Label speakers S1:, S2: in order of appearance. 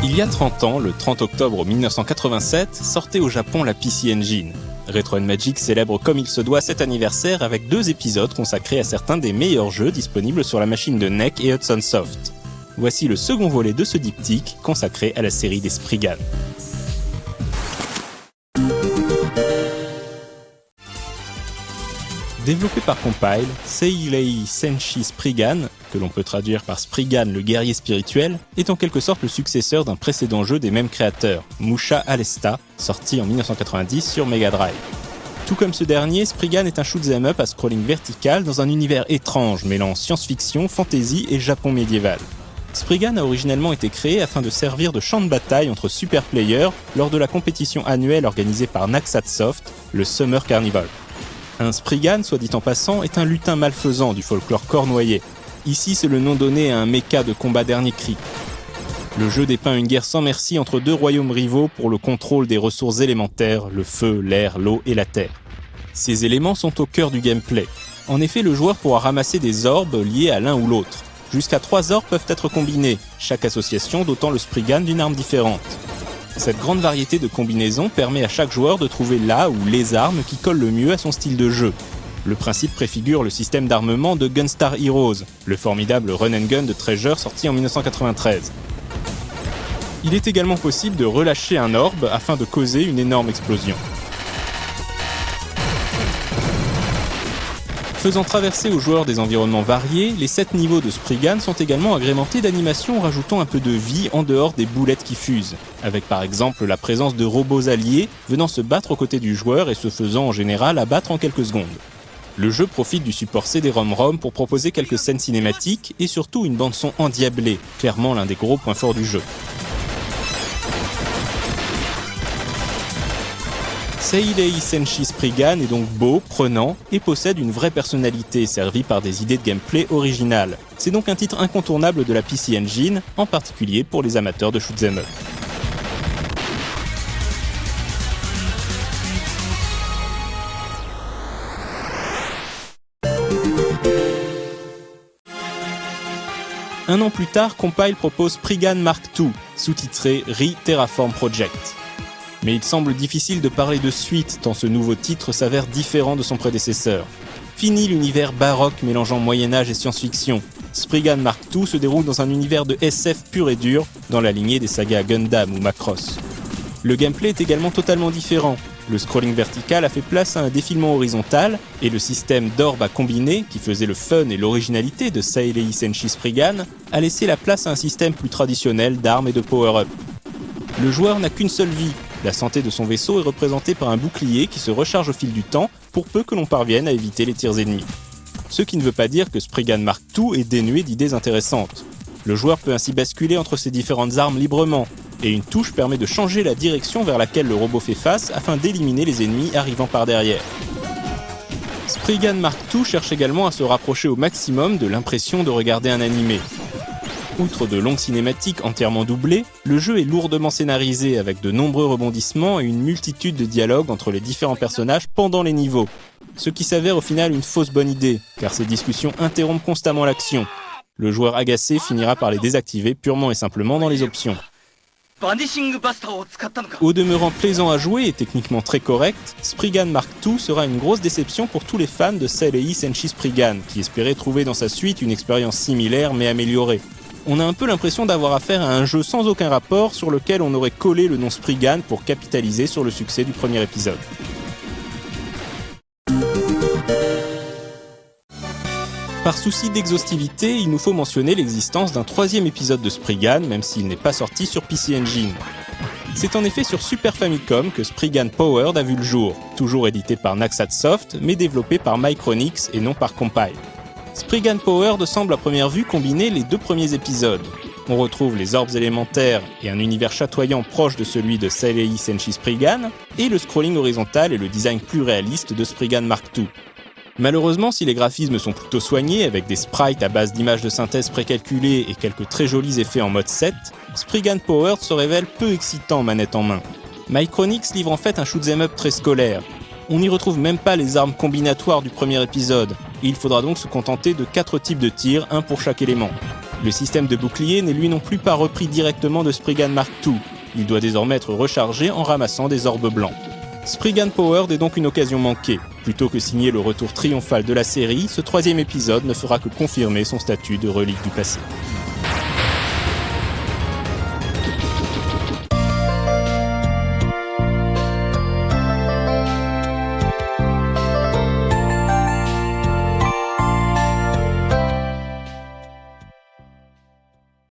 S1: Il y a 30 ans, le 30 octobre 1987, sortait au Japon la PC Engine. Retro & Magic célèbre comme il se doit cet anniversaire avec 2 épisodes consacrés à certains des meilleurs jeux disponibles sur la machine de NEC et Hudson Soft. Voici le second volet de ce diptyque consacré à la série des Spriggan. Développé par Compile, Seirei Senshi Spriggan, que l'on peut traduire par Spriggan le guerrier spirituel, est en quelque sorte le successeur d'un précédent jeu des mêmes créateurs, Musha Alesta, sorti en 1990 sur Mega Drive. Tout comme ce dernier, Spriggan est un shoot'em up à scrolling vertical dans un univers étrange mêlant science-fiction, fantasy et Japon médiéval. Spriggan a originellement été créé afin de servir de champ de bataille entre super players lors de la compétition annuelle organisée par Naxat Soft, le Summer Carnival. Un Spriggan, soit dit en passant, est un lutin malfaisant du folklore cornouaillais. Ici, c'est le nom donné à un mecha de combat dernier cri. Le jeu dépeint une guerre sans merci entre 2 royaumes rivaux pour le contrôle des ressources élémentaires, le feu, l'air, l'eau et la terre. Ces éléments sont au cœur du gameplay. En effet, le joueur pourra ramasser des orbes liés à l'un ou l'autre. Jusqu'à 3 orbes peuvent être combinés, chaque association dotant le Spriggan d'une arme différente. Cette grande variété de combinaisons permet à chaque joueur de trouver la ou les armes qui collent le mieux à son style de jeu. Le principe préfigure le système d'armement de Gunstar Heroes, le formidable run and gun de Treasure sorti en 1993. Il est également possible de relâcher un orbe afin de causer une énorme explosion. Faisant traverser aux joueurs des environnements variés, les 7 niveaux de Spriggan sont également agrémentés d'animations rajoutant un peu de vie en dehors des boulettes qui fusent, avec par exemple la présence de robots alliés venant se battre aux côtés du joueur et se faisant en général abattre en quelques secondes. Le jeu profite du support CD-ROM pour proposer quelques scènes cinématiques et surtout une bande-son endiablée, clairement l'un des gros points forts du jeu. Seirei Senshi Spriggan est donc beau, prenant et possède une vraie personnalité servie par des idées de gameplay originales. C'est donc un titre incontournable de la PC Engine, en particulier pour les amateurs de shoot'em up. Un an plus tard, Compile propose Spriggan Mark II, sous-titré Re-Terraform Project. Mais il semble difficile de parler de suite tant ce nouveau titre s'avère différent de son prédécesseur. Fini l'univers baroque mélangeant Moyen-Âge et science-fiction. Spriggan Mark II se déroule dans un univers de SF pur et dur, dans la lignée des sagas Gundam ou Macross. Le gameplay est également totalement différent. Le scrolling vertical a fait place à un défilement horizontal, et le système d'orbes à combiner, qui faisait le fun et l'originalité de Seirei Senshi Spriggan, a laissé la place à un système plus traditionnel d'armes et de power-up. Le joueur n'a qu'une seule vie. La santé de son vaisseau est représentée par un bouclier qui se recharge au fil du temps pour peu que l'on parvienne à éviter les tirs ennemis. Ce qui ne veut pas dire que Spriggan Mark II est dénué d'idées intéressantes. Le joueur peut ainsi basculer entre ces différentes armes librement, et une touche permet de changer la direction vers laquelle le robot fait face afin d'éliminer les ennemis arrivant par derrière. Spriggan Mark II cherche également à se rapprocher au maximum de l'impression de regarder un animé. Outre de longues cinématiques entièrement doublées, le jeu est lourdement scénarisé avec de nombreux rebondissements et une multitude de dialogues entre les différents personnages pendant les niveaux. Ce qui s'avère au final une fausse bonne idée, car ces discussions interrompent constamment l'action. Le joueur agacé finira par les désactiver purement et simplement dans les options. Au demeurant plaisant à jouer et techniquement très correct, Spriggan Mark II sera une grosse déception pour tous les fans de Seirei Senshi Spriggan, qui espéraient trouver dans sa suite une expérience similaire mais améliorée. On a un peu l'impression d'avoir affaire à un jeu sans aucun rapport sur lequel on aurait collé le nom Spriggan pour capitaliser sur le succès du premier épisode. Par souci d'exhaustivité, il nous faut mentionner l'existence d'un 3e épisode de Spriggan, même s'il n'est pas sorti sur PC Engine. C'est en effet sur Super Famicom que Spriggan Powered a vu le jour, toujours édité par Naxat Soft, mais développé par Micronix et non par Compile. Spriggan Powered semble à première vue combiner les 2 premiers épisodes. On retrouve les orbes élémentaires et un univers chatoyant proche de celui de Seirei Senshi Spriggan, et le scrolling horizontal et le design plus réaliste de Spriggan Mark II. Malheureusement, si les graphismes sont plutôt soignés, avec des sprites à base d'images de synthèse précalculées et quelques très jolis effets en mode 7, Spriggan Powered se révèle peu excitant manette en main. Micronix livre en fait un shoot'em up très scolaire. On n'y retrouve même pas les armes combinatoires du premier épisode, et il faudra donc se contenter de 4 types de tirs, un pour chaque élément. Le système de bouclier n'est lui non plus pas repris directement de Spriggan Mark II. Il doit désormais être rechargé en ramassant des orbes blancs. Spriggan Powered est donc une occasion manquée. Plutôt que signer le retour triomphal de la série, ce 3e épisode ne fera que confirmer son statut de relique du passé.